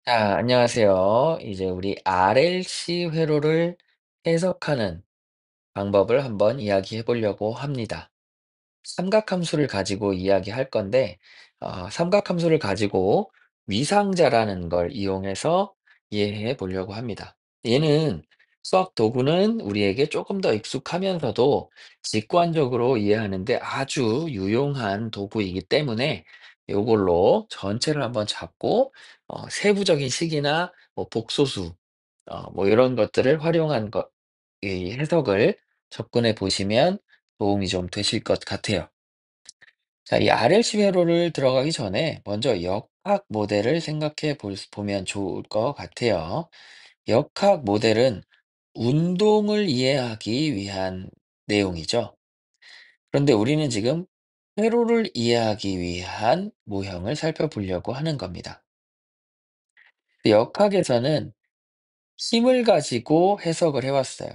자, 안녕하세요. 이제 우리 RLC 회로를 해석하는 방법을 한번 이야기해 보려고 합니다. 삼각함수를 가지고 이야기할 건데, 삼각함수를 가지고 위상자라는 걸 이용해서 이해해 보려고 합니다. 얘는 수학 도구는 우리에게 조금 더 익숙하면서도 직관적으로 이해하는데 아주 유용한 도구이기 때문에 이걸로 전체를 한번 잡고 세부적인 식이나 뭐 복소수 뭐 이런 것들을 활용한 이 해석을 접근해 보시면 도움이 좀 되실 것 같아요. 자, 이 RLC 회로를 들어가기 전에 먼저 역학 모델을 생각해 보면 좋을 것 같아요. 역학 모델은 운동을 이해하기 위한 내용이죠. 그런데 우리는 지금 회로를 이해하기 위한 모형을 살펴보려고 하는 겁니다. 역학에서는 힘을 가지고 해석을 해왔어요.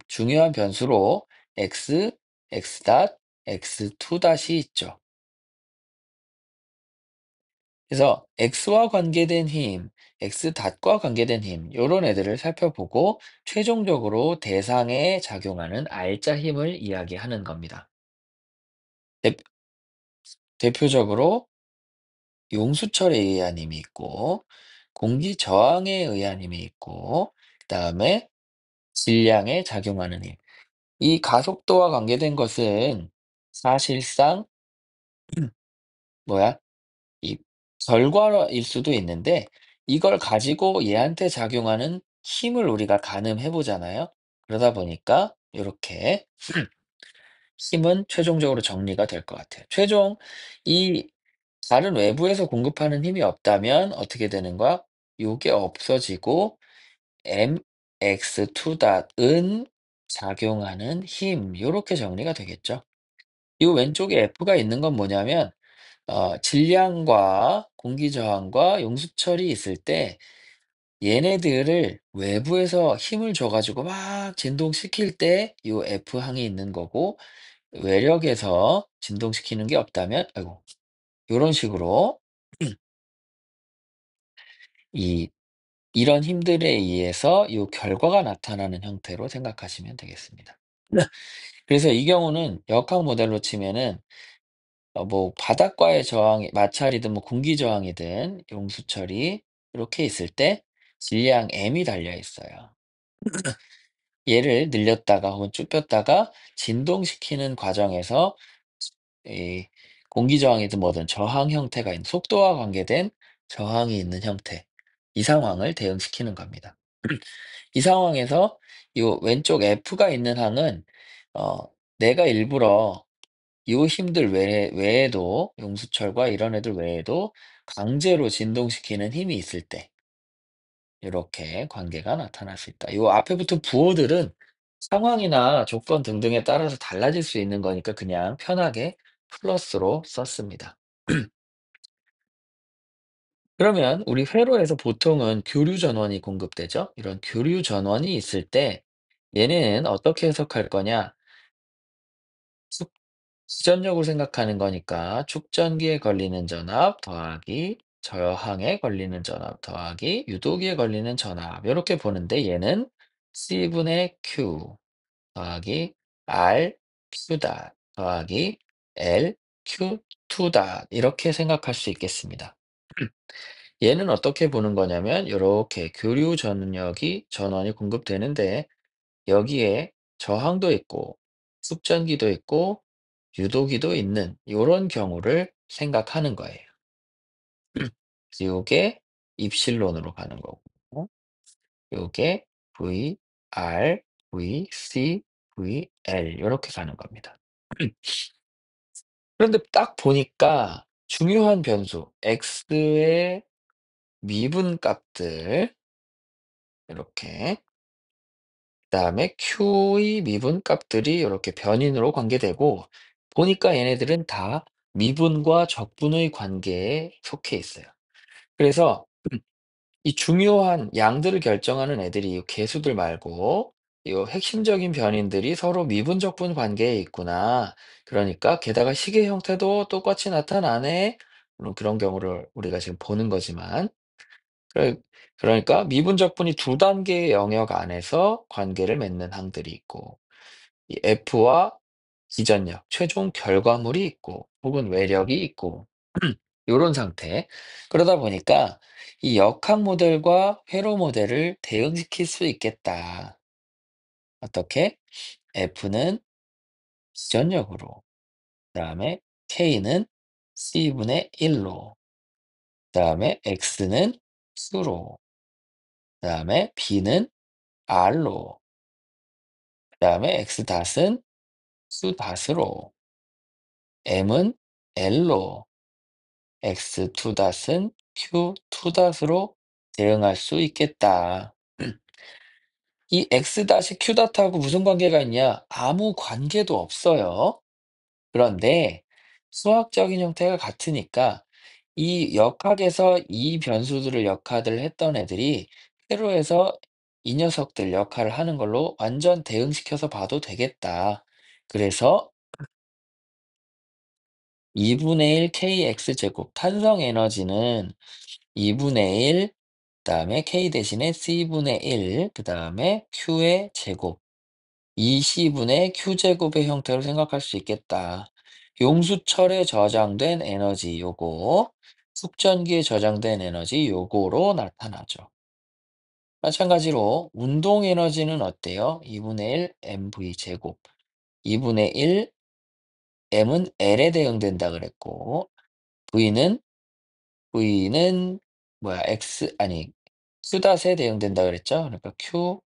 중요한 변수로 x, x 닷, x2 닷이 있죠. 그래서 x와 관계된 힘, x 닷과 관계된 힘, 요런 애들을 살펴보고 최종적으로 대상에 작용하는 알짜 힘을 이야기하는 겁니다. 대, 대표적으로 용수철에 의한 힘이 있고, 공기 저항에 의한 힘이 있고, 그 다음에 질량에 작용하는 힘. 이 가속도와 관계된 것은 사실상 뭐야? 이 결과일 수도 있는데 이걸 가지고 얘한테 작용하는 힘을 우리가 가늠해 보잖아요. 그러다 보니까 이렇게 힘은 최종적으로 정리가 될 것 같아요. 최종 이 다른 외부에서 공급하는 힘이 없다면 어떻게 되는 거야? 요게 없어지고 mx2은 작용하는 힘 요렇게 정리가 되겠죠. 이 왼쪽에 F가 있는 건 뭐냐면 질량과 공기 저항과 용수철이 있을 때 얘네들을 외부에서 힘을 줘 가지고 막 진동시킬 때 요 F항이 있는 거고 외력에서 진동시키는 게 없다면 아이고 요런 식으로 이 이런 힘들에 의해서 요 결과가 나타나는 형태로 생각하시면 되겠습니다. 네. 그래서 이 경우는 역학 모델로 치면은 뭐 바닥과의 저항이 마찰이든 뭐 공기 저항이든 용수철이 이렇게 있을 때 질량 M이 달려 있어요. 얘를 늘렸다가 혹은 쭉 뺐다가 진동시키는 과정에서 이 공기 저항이든 뭐든 저항 형태가 있는 속도와 관계된 저항이 있는 형태 이 상황을 대응시키는 겁니다. 이 상황에서 요 왼쪽 F가 있는 항은 어 내가 일부러 요 힘들 외에도 용수철과 이런 애들 외에도 강제로 진동시키는 힘이 있을 때 이렇게 관계가 나타날 수 있다. 요 앞에 붙은 부호들은 상황이나 조건 등등에 따라서 달라질 수 있는 거니까 그냥 편하게 플러스로 썼습니다. 그러면 우리 회로에서 보통은 교류 전원이 공급되죠. 이런 교류 전원이 있을 때 얘는 어떻게 해석할 거냐? 수전력을 생각하는 거니까 축전기에 걸리는 전압 더하기 저항에 걸리는 전압 더하기 유도기에 걸리는 전압 이렇게 보는데 얘는 C분의 Q 더하기 R Q 다 더하기 L Q 2 다 이렇게 생각할 수 있겠습니다. 얘는 어떻게 보는 거냐면 이렇게 교류 전력이 전원이 공급되는데 여기에 저항도 있고 숙전기도 있고 유도기도 있는 요런 경우를 생각하는 거예요. 요게 입실론으로 가는 거고 요게 VR, VC, VL 요렇게 가는 겁니다. 그런데 딱 보니까 중요한 변수 x의 미분 값들 이렇게 그다음에 q의 미분 값들이 이렇게 변인으로 관계되고 보니까 얘네들은 다 미분과 적분의 관계에 속해 있어요. 그래서 이 중요한 양들을 결정하는 애들이 이 개수들 말고 이 핵심적인 변인들이 서로 미분적분 관계에 있구나. 그러니까 게다가 시계 형태도 똑같이 나타나네. 물론 그런 경우를 우리가 지금 보는 거지만 그래 그러니까 미분적분이 두 단계의 영역 안에서 관계를 맺는 항들이 있고 이 F와 기전력, 최종 결과물이 있고 혹은 외력이 있고 요런 상태. 그러다 보니까 이 역학 모델과 회로 모델을 대응시킬 수 있겠다. 어떻게? F는 기전력으로, 그다음에 K는 C분의 1로, 그다음에 X는 Q로, 그다음에 B는 R로, 그다음에 X 닷은 Q 닷으로, M은 L로, X 투 닷은 Q 투 닷으로 대응할 수 있겠다. 이 X 닷이 Q 닷하고 무슨 관계가 있냐? 아무 관계도 없어요. 그런데 수학적인 형태가 같으니까 이 역학에서 이 변수들을 역할을 했던 애들이 회로에서 이 녀석들 역할을 하는 걸로 완전 대응시켜서 봐도 되겠다. 그래서 2분의 1 kx 제곱 탄성 에너지는 2분의 1, 그다음에 k 대신에 c분의 1, 그다음에 q의 제곱, 2c분의 q 제곱의 형태로 생각할 수 있겠다. 용수철에 저장된 에너지 요거, 숙전기에 저장된 에너지 요거로 나타나죠. 마찬가지로 운동 에너지는 어때요? 2분의 1 mv 제곱. 2분의 1 m은 L에 대응된다 그랬고 V는 X 아니 Q 닷에 대응된다 그랬죠? 그러니까 Q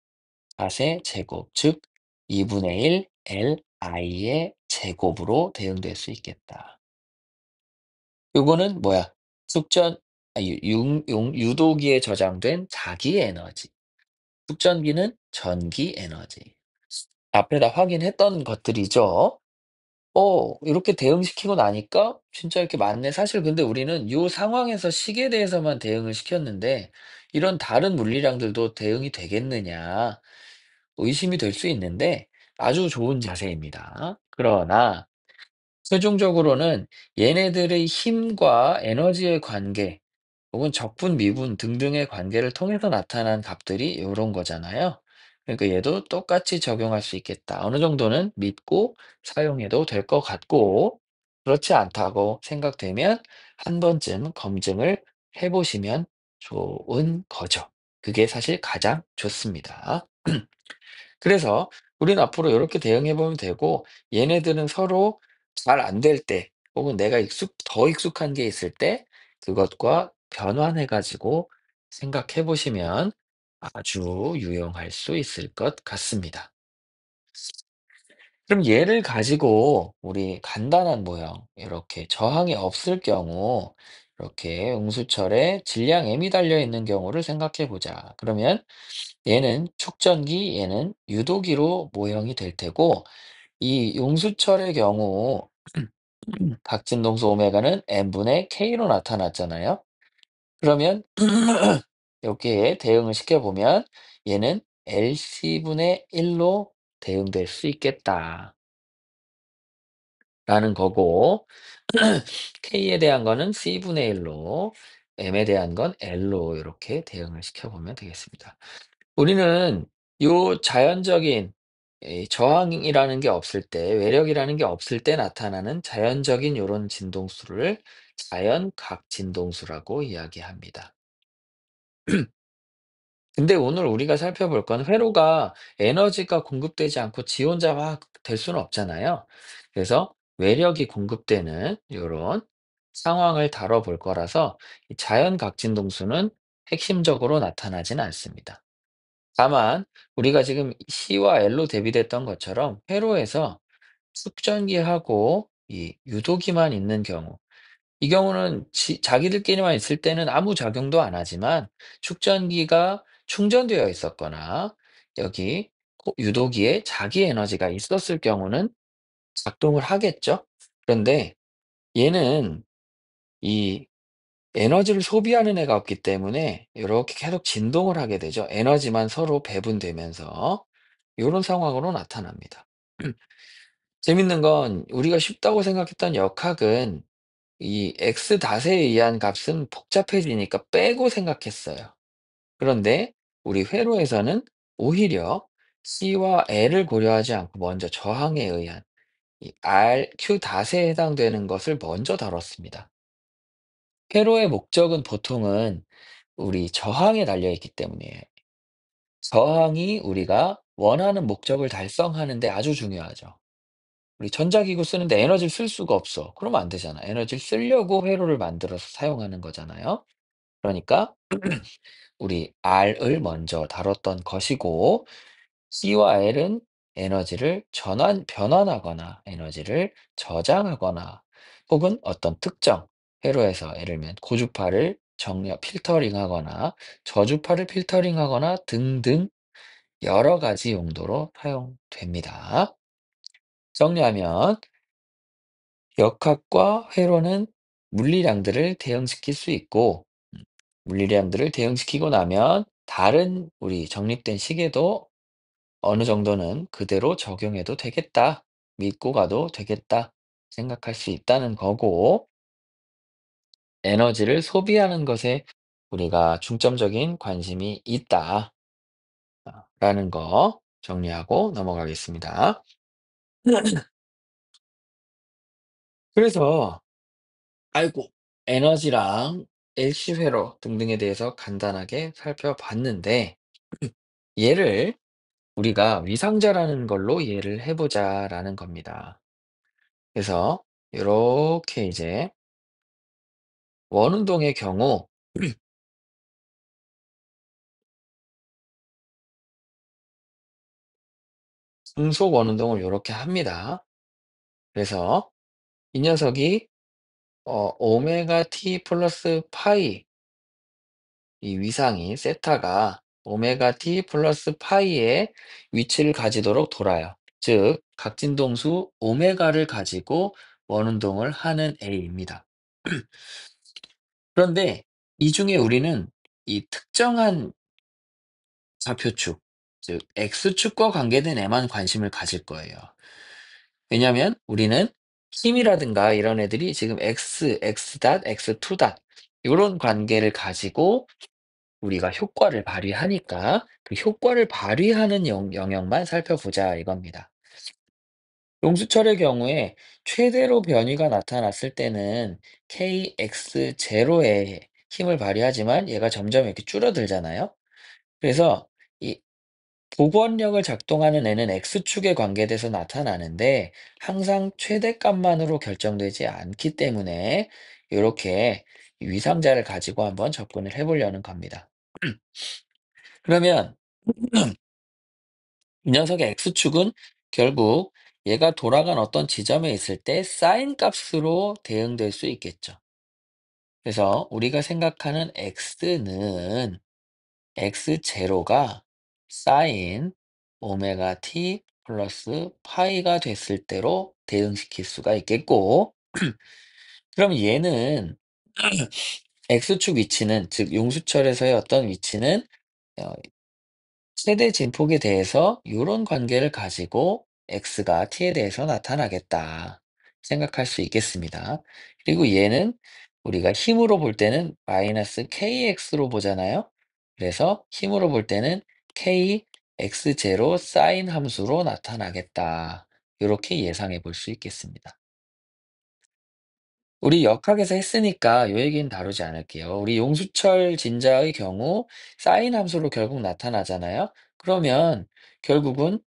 닷의 제곱, 즉 2분의 1 Li의 제곱으로 대응될 수 있겠다. 요거는 뭐야? 숙전 유도기에 저장된 자기 에너지. 숙전기는 전기 에너지. 앞에다 확인했던 것들이죠. 이렇게 대응시키고 나니까 진짜 이렇게 맞네. 사실 근데 우리는 요 상황에서 식에 대해서만 대응을 시켰는데 이런 다른 물리량들도 대응이 되겠느냐 의심이 될 수 있는데 아주 좋은 자세입니다. 그러나 최종적으로는 얘네들의 힘과 에너지의 관계 혹은 적분, 미분 등등의 관계를 통해서 나타난 값들이 요런 거잖아요. 그러니까 얘도 똑같이 적용할 수 있겠다. 어느 정도는 믿고 사용해도 될 것 같고, 그렇지 않다고 생각되면 한 번쯤 검증을 해 보시면 좋은 거죠. 그게 사실 가장 좋습니다. 그래서 우리는 앞으로 요렇게 대응해 보면 되고 얘네들은 서로 잘 안 될 때 혹은 내가 더 익숙한 게 있을 때 그것과 변환해 가지고 생각해 보시면 아주 유용할 수 있을 것 같습니다. 그럼 얘를 가지고 우리 간단한 모형 이렇게 저항이 없을 경우 이렇게 응수철에 질량 M이 달려 있는 경우를 생각해 보자. 그러면 얘는 축전기, 얘는 유도기로 모형이 될 테고 이 용수철의 경우 각진동수 오메가는 n분의 k로 나타났잖아요. 그러면 여기에 대응을 시켜보면 얘는 lc분의 1로 대응될 수 있겠다라는 거고 k에 대한 거는 c분의 1로 m에 대한 건 l로 이렇게 대응을 시켜보면 되겠습니다. 우리는 요 자연적인 이 저항이라는 게 없을 때, 외력이라는 게 없을 때 나타나는 자연적인 요런 진동수를 자연각 진동수라고 이야기합니다. 근데 오늘 우리가 살펴볼 건 회로가 에너지가 공급되지 않고 지 혼자 막 될 수는 없잖아요. 그래서 외력이 공급되는 요런 상황을 다뤄볼 거라서 이 자연각 진동수는 핵심적으로 나타나진 않습니다. 다만 우리가 지금 C와 L로 대비됐던 것처럼 회로에서 숙전기하고 이 유도기만 있는 경우 이 경우는 자기들끼리만 있을 때는 아무 작용도 안 하지만 축전기가 충전되어 있었거나 여기 유도기에 자기 에너지가 있었을 경우는 작동을 하겠죠. 그런데 얘는 이 에너지를 소비하는 애가 없기 때문에 이렇게 계속 진동을 하게 되죠. 에너지만 서로 배분되면서 요런 상황으로 나타납니다. 재밌는 건 우리가 쉽다고 생각했던 역학은 이 x 닷에 의한 값은 복잡해지니까 빼고 생각했어요. 그런데 우리 회로에서는 오히려 C와 L을 고려하지 않고 먼저 저항에 의한 이 R, Q 닷에 해당되는 것을 먼저 다뤘습니다. 회로의 목적은 보통은 우리 저항에 달려 있기 때문이에요. 저항이 우리가 원하는 목적을 달성하는 데 아주 중요하죠. 우리 전자기구 쓰는데 에너지를 쓸 수가 없어. 그러면 안 되잖아. 에너지를 쓰려고 회로를 만들어서 사용하는 거잖아요. 그러니까 우리 R을 먼저 다뤘던 것이고 C와 L은 에너지를 변환하거나 에너지를 저장하거나 혹은 어떤 특정 회로에서 예를 들면 고주파를 필터링하거나 저주파를 필터링하거나 등등 여러 가지 용도로 사용됩니다. 정리하면 역학과 회로는 물리량들을 대응시킬 수 있고 물리량들을 대응시키고 나면 다른 우리 정립된 시계도 어느 정도는 그대로 적용해도 되겠다. 믿고 가도 되겠다. 생각할 수 있다는 거고, 에너지를 소비하는 것에 우리가 중점적인 관심이 있다. 라는 거 정리하고 넘어가겠습니다. 그래서, 아이고, 에너지랑 LC회로 등등에 대해서 간단하게 살펴봤는데, 얘를 우리가 위상자라는 걸로 이해를 해보자라는 겁니다. 그래서 이렇게 이제 원운동의 경우 중속 원운동을 이렇게 합니다. 그래서 이 녀석이 오메가 t 플러스 파이 이 위상이 세타가 오메가 t 플러스 파이의 위치를 가지도록 돌아요. 즉 각진동수 오메가를 가지고 원운동을 하는 A입니다. 그런데 이 중에 우리는 이 특정한 좌표축, 즉 X축과 관계된 애만 관심을 가질 거예요. 왜냐하면 우리는 힘이라든가 이런 애들이 지금 X 닷, X2 닷 요런 관계를 가지고 우리가 효과를 발휘하니까 그 효과를 발휘하는 영역만 살펴보자 이겁니다. 용수철의 경우에 최대로 변이가 나타났을 때는 KX0의 힘을 발휘하지만 얘가 점점 이렇게 줄어들잖아요. 그래서 이 복원력을 작동하는 애는 X축에 관계돼서 나타나는데 항상 최대값만으로 결정되지 않기 때문에 이렇게 위상자를 가지고 한번 접근을 해 보려는 겁니다. 그러면 이 녀석의 X축은 결국 얘가 돌아간 어떤 지점에 있을 때 사인 값으로 대응될 수 있겠죠. 그래서 우리가 생각하는 X는 X0가 사인 오메가 t 플러스 파이가 됐을 때로 대응시킬 수가 있겠고 그럼 얘는 X축 위치는 즉 용수철에서의 어떤 위치는 어, 최대 진폭에 대해서 이런 관계를 가지고 X가 T에 대해서 나타나겠다 생각할 수 있겠습니다. 그리고 얘는 우리가 힘으로 볼 때는 마이너스 KX로 보잖아요. 그래서 힘으로 볼 때는 KX0 사인 함수로 나타나겠다. 이렇게 예상해 볼 수 있겠습니다. 우리 역학에서 했으니까 요 얘기는 다루지 않을게요. 우리 용수철 진자의 경우 사인 함수로 결국 나타나잖아요. 그러면 결국은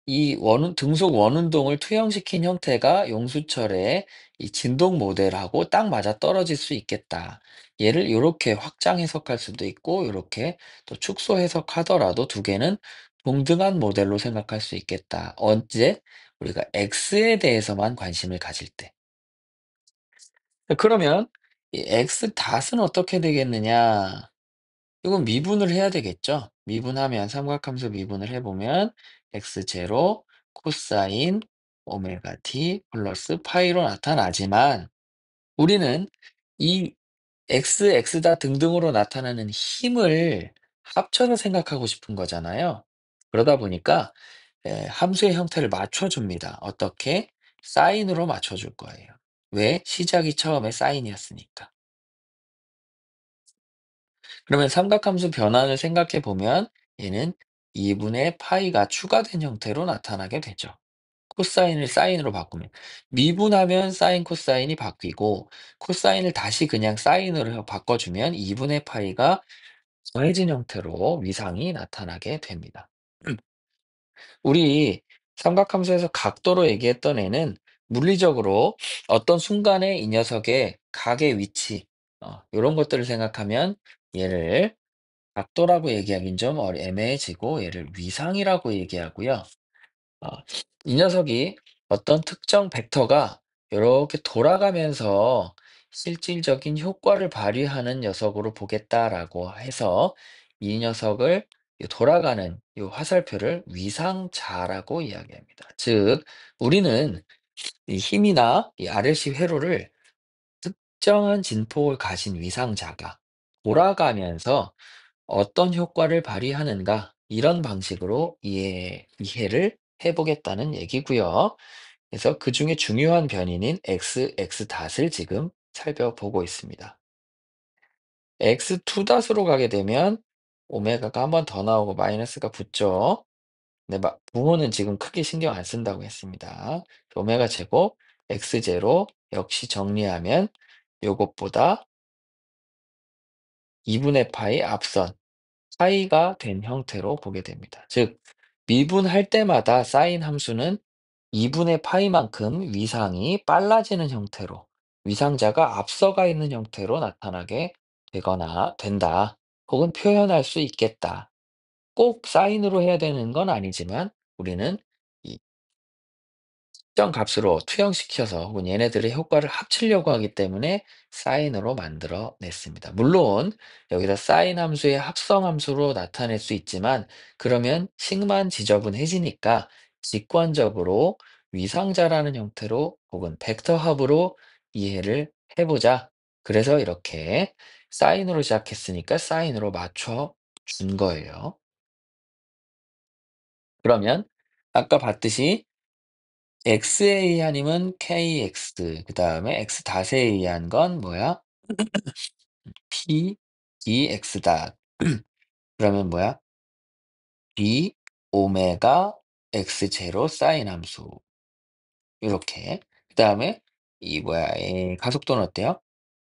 이 등속 원운동을 투영시킨 형태가 용수철의 이 진동 모델하고 딱 맞아떨어질 수 있겠다. 얘를 요렇게 확장 해석할 수도 있고 요렇게 또 축소 해석하더라도 두 개는 동등한 모델로 생각할 수 있겠다. 언제? 우리가 X에 대해서만 관심을 가질 때. 그러면 이 x 닷은 어떻게 되겠느냐? 이건 미분을 해야 되겠죠? 미분하면 삼각함수 미분을 해보면 x0 코사인 오메가 t 플러스 파이로 나타나지만 우리는 이 x다 등등으로 나타나는 힘을 합쳐서 생각하고 싶은 거잖아요. 그러다 보니까 함수의 형태를 맞춰줍니다. 어떻게? 사인으로 맞춰줄 거예요. 왜? 시작이 처음에 사인이었으니까. 그러면 삼각함수 변환을 생각해 보면 얘는 2분의 파이가 추가된 형태로 나타나게 되죠. 코사인을 사인으로 바꾸면 미분하면 사인 코사인이 바뀌고 코사인을 다시 그냥 사인으로 바꿔주면 2분의 파이가 더해진 형태로 위상이 나타나게 됩니다. 우리 삼각함수에서 각도로 얘기했던 애는 물리적으로 어떤 순간에 이 녀석의 각의 위치, 이런 것들을 생각하면 얘를 각도라고 얘기하긴 좀 애매해지고 얘를 위상이라고 얘기하고요. 어, 이 녀석이 어떤 특정 벡터가 이렇게 돌아가면서 실질적인 효과를 발휘하는 녀석으로 보겠다라고 해서 이 녀석을 이 돌아가는 이 화살표를 위상자라고 이야기합니다. 즉, 우리는 이 힘이나 이 RLC 회로를 특정한 진폭을 가진 위상자가 돌아가면서 어떤 효과를 발휘하는가 이런 방식으로 이해를 해보겠다는 얘기고요. 그래서 그중에 중요한 변인인 x 닷을 지금 살펴보고 있습니다. x 닷으로 가게 되면 오메가가 한 번 더 나오고 마이너스가 붙죠. 근데 부호는 지금 크게 신경 안 쓴다고 했습니다. 오메가 제곱 x 제로 역시 정리하면 요것보다 2분의 파이 앞선 파이가 된 형태로 보게 됩니다. 즉, 미분할 때마다 사인 함수는 2분의 파이만큼 위상이 빨라지는 형태로, 위상자가 앞서가 있는 형태로 나타나게 되거나 된다. 혹은 표현할 수 있겠다. 꼭 사인으로 해야 되는 건 아니지만 우리는 이 특정 값으로 투영시켜서 혹은 얘네들의 효과를 합치려고 하기 때문에 사인으로 만들어 냈습니다. 물론 여기다 사인 함수의 합성 함수로 나타낼 수 있지만 그러면 식만 지저분해지니까 직관적으로 위상자라는 형태로 혹은 벡터 합으로 이해를 해보자. 그래서 이렇게 사인으로 시작했으니까 사인으로 맞춰 준 거예요. 그러면 아까 봤듯이 x에 의한 힘은 kx, 그 다음에 x 닷에 의한 건 뭐야? p dx 닷. 그러면 뭐야? b 오메가 x 제로 사인 함수. 이렇게. 그 다음에 이 뭐야? 가속도는 어때요?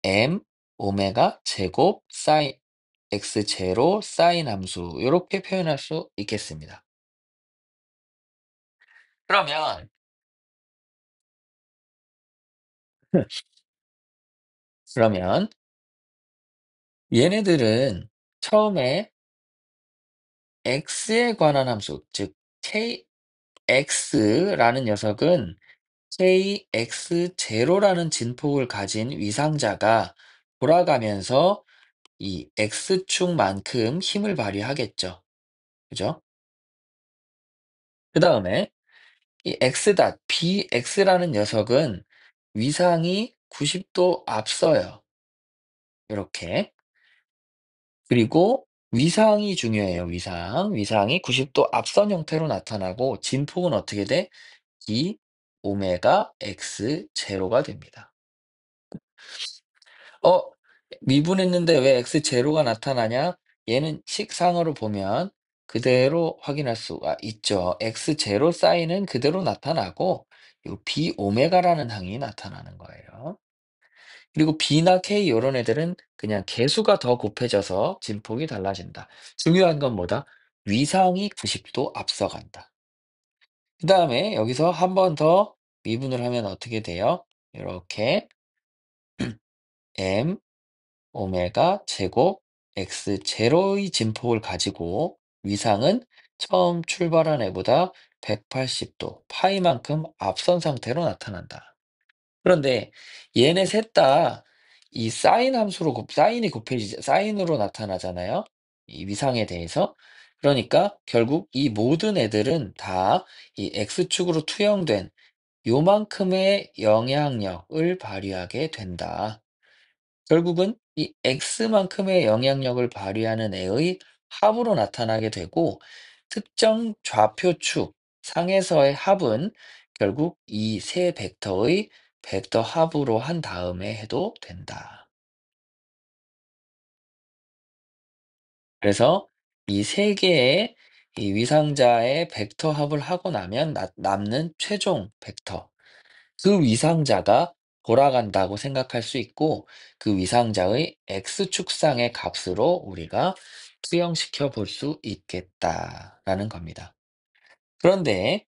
m 오메가 제곱 사인 x 제로 사인 함수. 이렇게 표현할 수 있겠습니다. 그러면 그러면 얘네들은 처음에 x에 관한 함수, 즉 kx라는 녀석은 kx0라는 진폭을 가진 위상자가 돌아가면서 이 x축만큼 힘을 발휘하겠죠. 그죠? 그 다음에 이 x bx라는 녀석은 위상이 90도 앞서요. 이렇게. 그리고 위상이 중요해요. 위상이 90도 앞선 형태로 나타나고 진폭은 어떻게 돼? 이 오메가 x 제로가 됩니다. 어, 미분했는데 왜 x 제로가 나타나냐? 얘는 식상으로 보면 그대로 확인할 수가 있죠. x 제로 사인은 그대로 나타나고 이 b 오메가라는 항이 나타나는 거예요. 그리고 b나 k 이런 애들은 그냥 개수가 더 곱해져서 진폭이 달라진다. 중요한 건 뭐다? 위상이 90도 앞서간다. 그 다음에 여기서 한 번 더 미분을 하면 어떻게 돼요? 이렇게 m 오메가 제곱 x 제로의 진폭을 가지고 위상은 처음 출발한 애보다 180도 파이만큼 앞선 상태로 나타난다. 그런데 얘네 셋 다 이 사인 함수로 사인이 곱해지자 사인으로 나타나잖아요. 이 위상에 대해서. 그러니까 결국 이 모든 애들은 다 이 x축으로 투영된 요만큼의 영향력을 발휘하게 된다. 결국은 이 x만큼의 영향력을 발휘하는 애의 합으로 나타나게 되고 특정 좌표축 상에서의 합은 결국 이 세 벡터의 벡터 합으로 한 다음에 해도 된다. 그래서 이 세 개의 이 위상자의 벡터 합을 하고 나면 남는 최종 벡터, 그 위상자가 돌아간다고 생각할 수 있고 그 위상자의 x축상의 값으로 우리가 투영시켜 볼 수 있겠다라는 겁니다. 그런데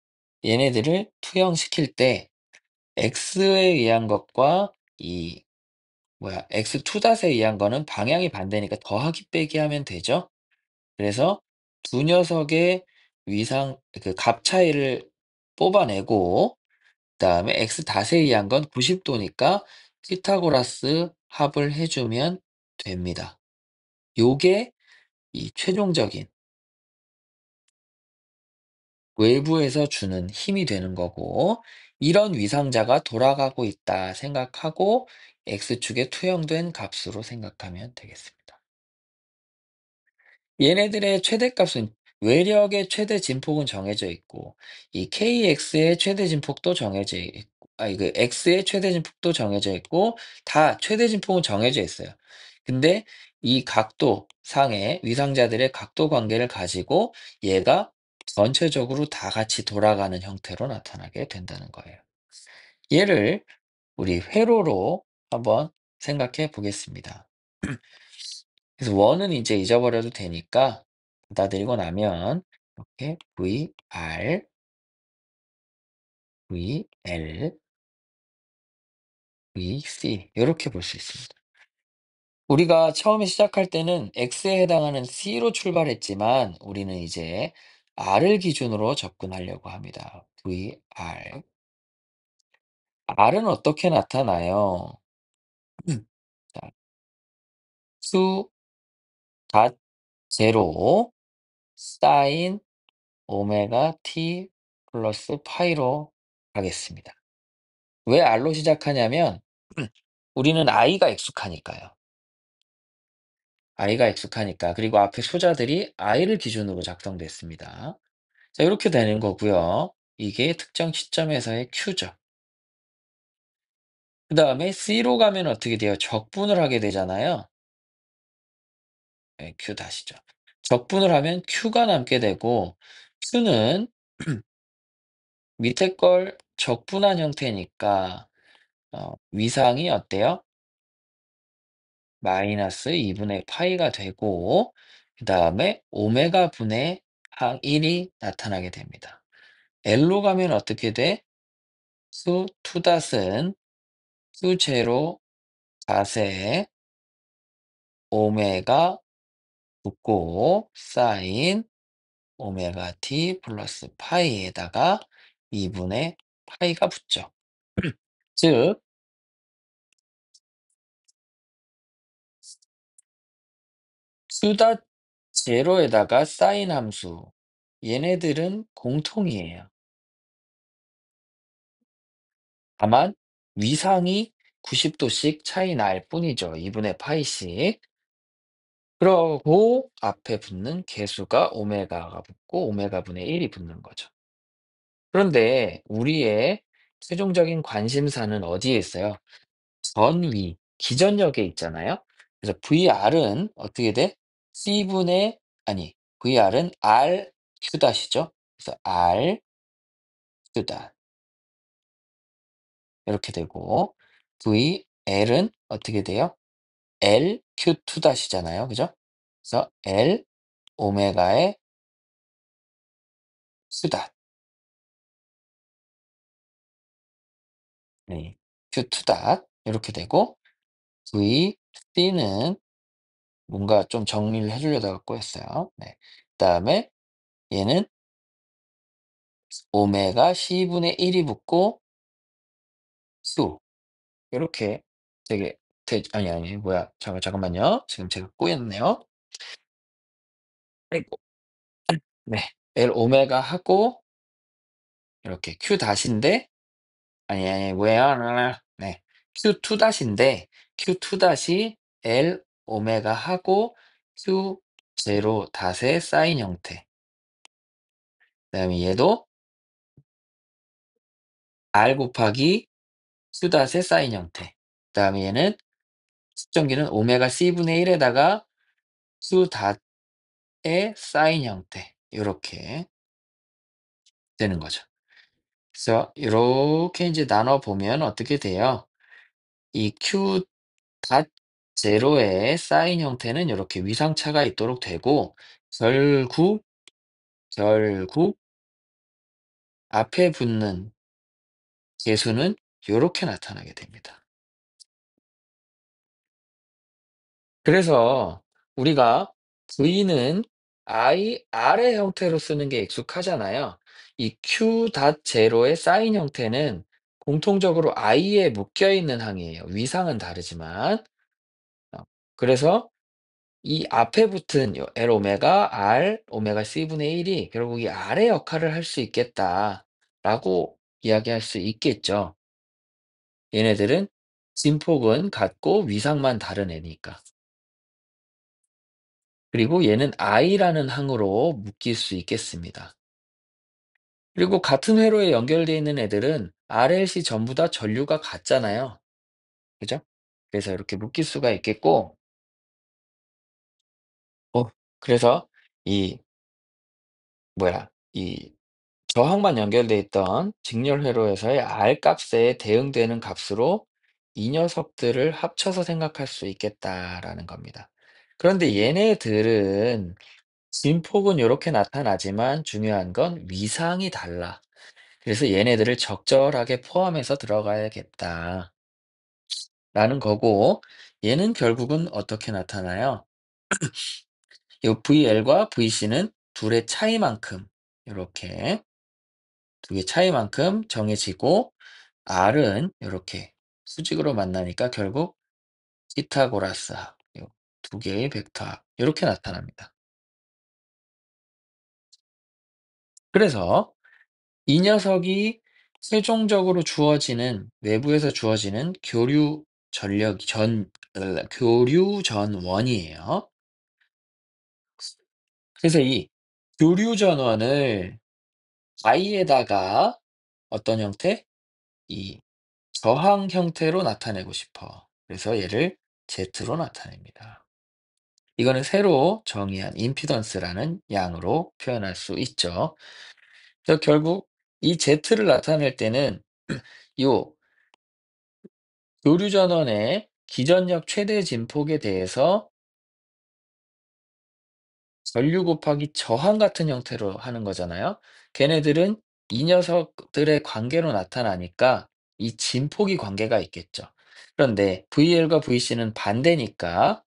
얘네들을 투영시킬 때 x에 의한 것과 이 x2닷에 의한 거는 방향이 반대니까 더하기 빼기 하면 되죠. 그래서 두 녀석의 위상 그 값 차이를 뽑아내고 그다음에 x 닷에 의한 건 90도니까 피타고라스 합을 해 주면 됩니다. 요게 이 최종적인 외부에서 주는 힘이 되는 거고, 이런 위상자가 돌아가고 있다 생각하고 x축에 투영된 값으로 생각하면 되겠습니다. 얘네들의 최대값은 외력의 최대 진폭은 정해져 있고 이 kx의 최대 진폭도 정해져 있고 그 x의 최대 진폭도 정해져 있고 다 최대 진폭은 정해져 있어요. 근데 이 각도 상의 위상자들의 각도 관계를 가지고 얘가 전체적으로 다 같이 돌아가는 형태로 나타나게 된다는 거예요. 얘를 우리 회로로 한번 생각해 보겠습니다. 그래서 원은 이제 잊어버려도 되니까 받아들이고 나면 이렇게 VR, VL, VC 이렇게 볼 수 있습니다. 우리가 처음에 시작할 때는 X에 해당하는 C로 출발했지만 우리는 이제 R을 기준으로 접근하려고 합니다. VR. R은 어떻게 나타나요? 자, 수, 닷, 제로, 사인, 오메가 t 플러스 파이로 가겠습니다. 왜 R로 시작하냐면 우리는 I가 익숙하니까요. I가 익숙하니까. 그리고 앞에 숫자들이 I를 기준으로 작성됐습니다. 자, 이렇게 되는 거고요. 이게 특정 시점에서의 Q죠. 그 다음에 C로 가면 어떻게 돼요? 적분을 하게 되잖아요. 네, Q 다시죠. 적분을 하면 Q가 남게 되고 Q는 밑에 걸 적분한 형태니까 위상이 어때요? 마이너스 2분의 파이가 되고 그 다음에 오메가 분의 항 1이 나타나게 됩니다. L로 가면 어떻게 돼? 수 투닷은 수 제로 닷에 오메가 붙고 사인 오메가 t 플러스 파이에다가 2분의 파이가 붙죠. 즉 수닷 제로에다가 사인 함수 얘네들은 공통이에요. 다만 위상이 90도씩 차이 날 뿐이죠. 2분의 파이씩. 그러고 앞에 붙는 개수가 오메가가 붙고 오메가 분의 1이 붙는 거죠. 그런데 우리의 최종적인 관심사는 어디에 있어요? 전위, 기전력에 있잖아요. 그래서 VR은 어떻게 돼? C분의 아니 VR은 RQ 닷이죠. 그래서 RQ 닷 이렇게 되고 VL은 어떻게 돼요? LQ2 닷이잖아요. 그죠? 그래서 L 오메가의 수닷 네. Q2 닷 이렇게 되고 VC는 뭔가 좀 정리를 해 주려다 갖고 했어요. 네. 그다음에 얘는 오메가 C분의 1이 붙고 수 요렇게 되게 아니 뭐야 잠깐만요. 지금 제가 꼬였네요. 아이고. 네. L 오메가 하고 이렇게 Q 닷인데 아니 뭐야. 네. Q2 닷인데 Q2 닷이 L 오메가 하고 Q 제로 닷의 사인 형태. 그다음에 얘도 R 곱하기 Q닷의 사인 형태. 그다음에 얘는 측정기는 오메가 C분의 1 에다가 Q닷의 사인 형태 요렇게 되는 거죠. 그래서 요렇게 인제 나눠 보면 어떻게 돼요? 이 Q닷 제로의 사인 형태는 요렇게 위상차가 있도록 되고 결국, 결국 앞에 붙는 계수는 요렇게 나타나게 됩니다. 그래서 우리가 V는 R의 형태로 쓰는 게 익숙하잖아요. 이 Q.0의 사인 형태는 공통적으로 I에 묶여 있는 항이에요. 위상은 다르지만. 어, 그래서 이 앞에 붙은 요 L 오메가 R 오메가 C분의 1이 결국 이 R의 역할을 할 수 있겠다라고 이야기할 수 있겠죠. 얘네들은 진폭은 같고 위상만 다른 애니까. 그리고 얘는 I라는 항으로 묶일 수 있겠습니다. 그리고 같은 회로에 연결되어 있는 애들은 RLC 전부 다 전류가 같잖아요. 그죠? 그래서 이렇게 묶일 수가 있겠고, 어, 그래서 이, 이 저항만 연결돼 있던 직렬 회로에서의 R 값에 대응되는 값으로 이 녀석들을 합쳐서 생각할 수 있겠다라는 겁니다. 그런데 얘네들은 진폭은 이렇게 나타나지만 중요한 건 위상이 달라. 그래서 얘네들을 적절하게 포함해서 들어가야겠다라는 거고, 얘는 결국은 어떻게 나타나요? 요 VL과 VC는 둘의 차이만큼 이렇게 두 개 차이만큼 정해지고 R은 이렇게 수직으로 만나니까 결국 피타고라스 합, 요두 개의 벡터 합 이렇게 나타납니다. 그래서 이 녀석이 최종적으로 주어지는 외부에서 주어지는 교류 전원이에요. 그래서 이 교류 전원을 I에다가 어떤 형태? 이 저항 형태로 나타내고 싶어. 그래서 얘를 Z로 나타냅니다. 이거는 새로 정의한 임피던스라는 양으로 표현할 수 있죠. 그래서 결국 이 Z를 나타낼 때는 요 교류 전원의 기전력 최대 진폭에 대해서 전류 곱하기 저항 같은 형태로 하는 거잖아요. 걔네들은 이 녀석들의 관계로 나타나니까 이 진폭이 관계가 있겠죠. 그런데 VL과 VC는 반대니까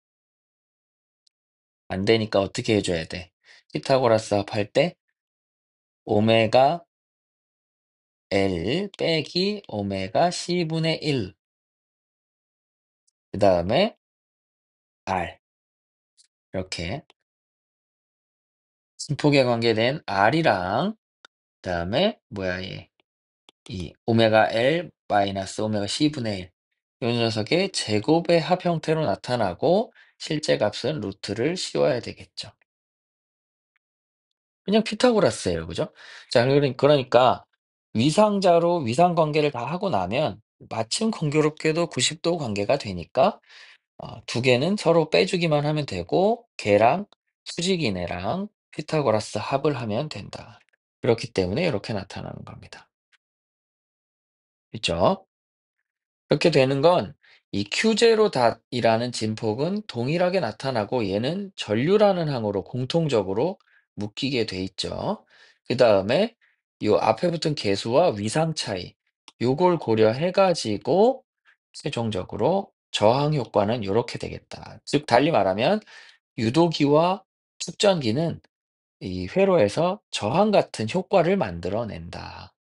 어떻게 해줘야 돼? 피타고라스 합할 때 오메가 L 빼기 오메가 C분의 1, 그 다음에 R, 이렇게 진폭에 관계된 R이랑 그 다음에 이 오메가 L 마이너스 오메가 C분의 1, 요 녀석의 제곱의 합 형태로 나타나고 실제 값은 루트를 씌워야 되겠죠. 그냥 피타고라스예요. 그죠? 자, 그러니까 위상자로 위상 관계를 다 하고 나면 마침 공교롭게도 90도 관계가 되니까 두 개는 서로 빼주기만 하면 되고 걔랑 수직이네랑 피타고라스 합을 하면 된다. 그렇기 때문에 이렇게 나타나는 겁니다. 그죠? 그렇게 되는 건 이 Q0 닷이라는 진폭은 동일하게 나타나고 얘는 전류라는 항으로 공통적으로 묶이게 돼 있죠. 그 다음에 요 앞에 붙은 계수와 위상 차이 요걸 고려해 가지고 최종적으로 저항 효과는 요렇게 되겠다. 즉 달리 말하면 유도기와 축전기는 이 회로에서 저항 같은 효과를 만들어낸다.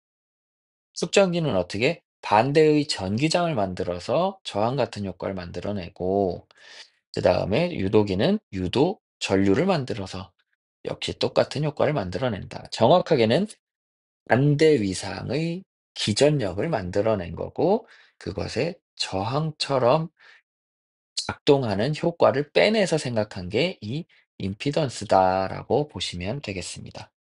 측정기는 어떻게? 반대의 전기장을 만들어서 저항 같은 효과를 만들어내고, 그 다음에 유도기는 전류를 만들어서 역시 똑같은 효과를 만들어낸다. 정확하게는 반대 위상의 기전력을 만들어낸 거고, 그것에 저항처럼 작동하는 효과를 빼내서 생각한 게 이 임피던스다라고 보시면 되겠습니다.